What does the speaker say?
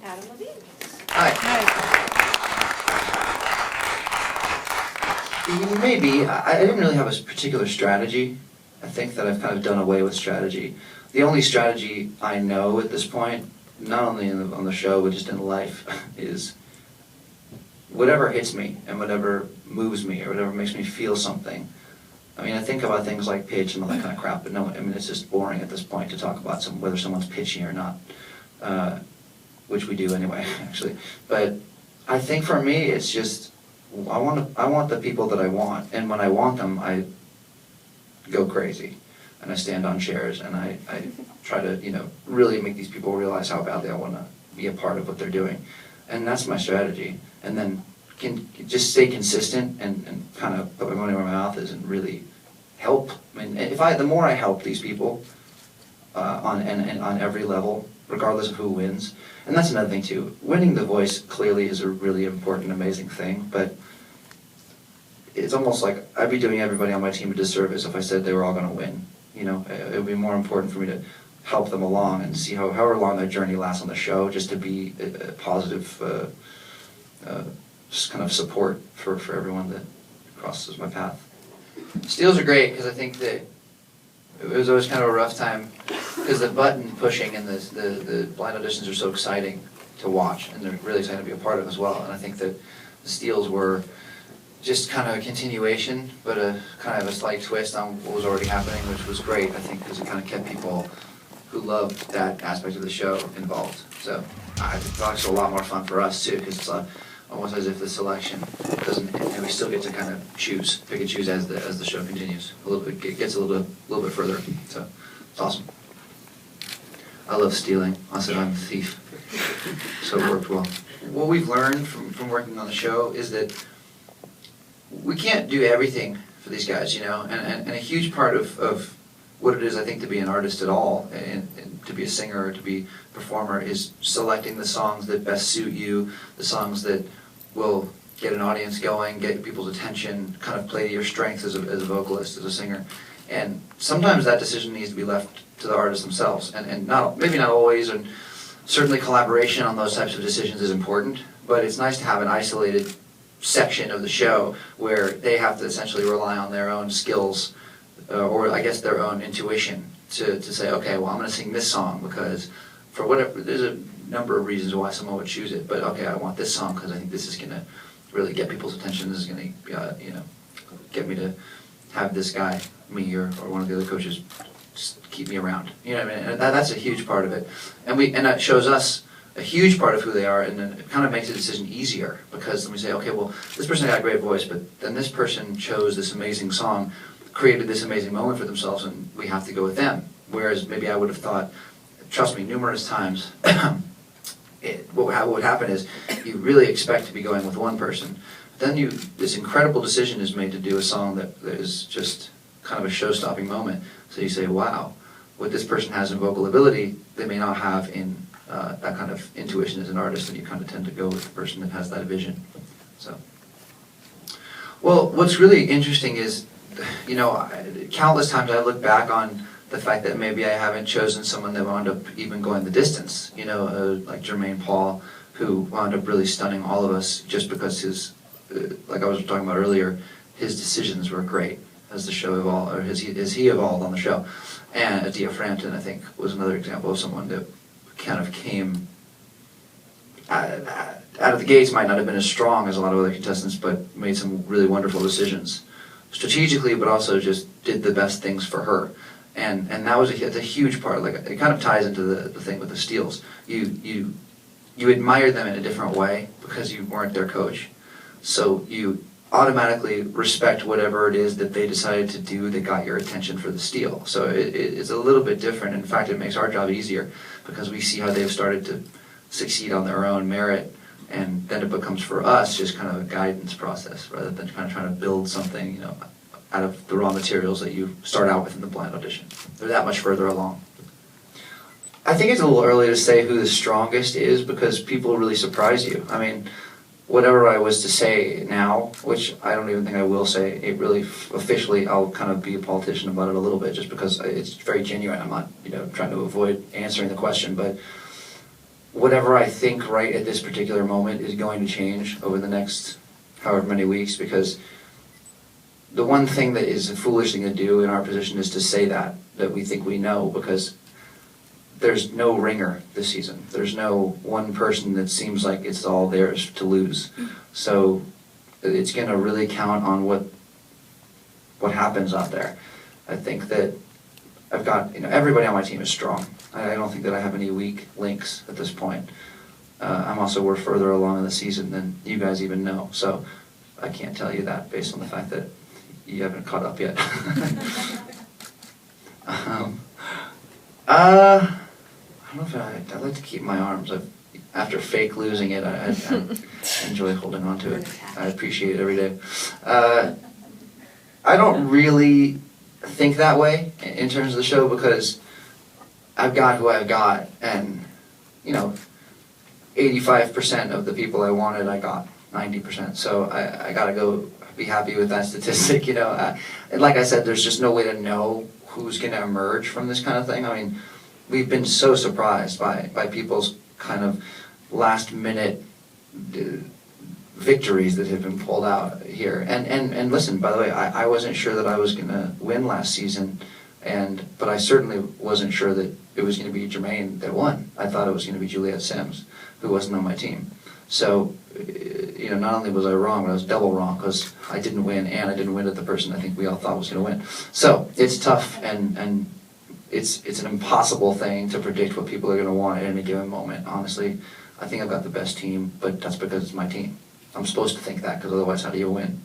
Adam Levine. Hi. Maybe. I didn't really have a particular strategy. I think that I've kind of done away with strategy. The only strategy I know at this point, not only on the show, but just in life, is whatever hits me and whatever moves me or whatever makes me feel something. I mean, I think about things like pitch and all that kind of crap, but no, I mean, it's just boring at this point to talk about whether someone's pitchy or not, which we do anyway, actually. But I think for me, it's just, I want the people that I want, and when I want them, I go crazy, and I stand on chairs, and I try to, really make these people realize how badly I want to be a part of what they're doing, and that's my strategy. And then can just stay consistent and kind of put my money where my mouth is and really help. I mean, the more I help these people on every level, regardless of who wins, and that's another thing too. Winning The Voice clearly is a really important, amazing thing, but it's almost like I'd be doing everybody on my team a disservice if I said they were all going to win. It would be more important for me to help them along and see however long their journey lasts on the show, just to be a positive just kind of support for everyone that crosses my path. Steals are great because I think that it was always kind of a rough time because the button pushing and the blind auditions are so exciting to watch, and they're really exciting to be a part of as well. And I think that the Steals were just kind of a continuation, but a kind of a slight twist on what was already happening, which was great, I think, because it kind of kept people who loved that aspect of the show involved. So I think it's actually a lot more fun for us too, because it's almost as if the selection doesn't, and we still get to kind of pick and choose as the show continues. It gets a little bit further. So it's awesome. I love stealing. I said I'm a thief, so it worked well. What we've learned from working on the show is that we can't do everything for these guys, and a huge part of what it is, I think, to be an artist at all, and to be a singer or to be a performer, is selecting the songs that best suit you, the songs that will get an audience going, get people's attention, kind of play to your strengths as a vocalist, as a singer. And sometimes that decision needs to be left to the artists themselves, and maybe not always, and certainly collaboration on those types of decisions is important, but it's nice to have an isolated section of the show where they have to essentially rely on their own skills, or I guess their own intuition to say, okay, well, I'm going to sing this song because for whatever, there's a number of reasons why someone would choose it, but okay, I want this song because I think this is going to really get people's attention, this is going to, get me to have this guy, me or one of the other coaches, just keep me around. You know what I mean? And that's a huge part of it. And that shows us a huge part of who they are, and then it kind of makes the decision easier, because then we say, okay, well, this person got a great voice, but then this person chose this amazing song, created this amazing moment for themselves, and we have to go with them. Whereas maybe I would have thought, trust me, numerous times, what would happen is you really expect to be going with one person. Then this incredible decision is made to do a song that is just kind of a show-stopping moment. So you say, wow, what this person has in vocal ability, they may not have in that kind of intuition as an artist, and you kind of tend to go with the person that has that vision. So, well, what's really interesting is, countless times I look back on the fact that maybe I haven't chosen someone that wound up even going the distance, like Jermaine Paul, who wound up really stunning all of us just because his, like I was talking about earlier, his decisions were great as the show evolved, or as he evolved on the show. And Adia Frampton, I think, was another example of someone that kind of came out of the gates, might not have been as strong as a lot of other contestants, but made some really wonderful decisions strategically, but also just did the best things for her. And that was a huge part. Like, it kind of ties into the thing with the Steals. You admire them in a different way because you weren't their coach, so you automatically respect whatever it is that they decided to do that got your attention for the Steal. So it's a little bit different. In fact, it makes our job easier because we see how they've started to succeed on their own merit, and then it becomes for us just kind of a guidance process rather than kind of trying to build something, out of the raw materials that you start out with in the blind audition. They're that much further along. I think it's a little early to say who the strongest is because people really surprise you. I mean, whatever I was to say now, which I don't even think I will say, it really officially, I'll kind of be a politician about it a little bit just because it's very genuine. I'm not, trying to avoid answering the question, but whatever I think right at this particular moment is going to change over the next however many weeks, because the one thing that is a foolish thing to do in our position is to say that we think we know, because there's no ringer this season. There's no one person that seems like it's all theirs to lose. So it's going to really count on what happens out there. I think that I've got, everybody on my team is strong. I don't think that I have any weak links at this point. we're further along in the season than you guys even know. So I can't tell you that based on the fact that you haven't caught up yet. I don't know if I'd like to keep my arms. After fake losing it, I enjoy holding on to it. I appreciate it every day. I don't really think that way in terms of the show, because I've got who I've got, and 85% of the people I wanted, I got 90%. So I gotta go be happy with that statistic. And like I said, there's just no way to know who's gonna emerge from this kind of thing. I mean, we've been so surprised by people's kind of last minute victories that have been pulled out here. And listen, by the way, I wasn't sure that I was gonna win last season, but I certainly wasn't sure that it was gonna be Jermaine that won. I thought it was gonna be Juliet Sims, who wasn't on my team. So, not only was I wrong, but I was double wrong, because I didn't win, and I didn't win at the person I think we all thought was gonna win. So it's tough, and it's an impossible thing to predict what people are gonna want at any given moment. Honestly, I think I've got the best team, but that's because it's my team. I'm supposed to think that, because otherwise how do you win?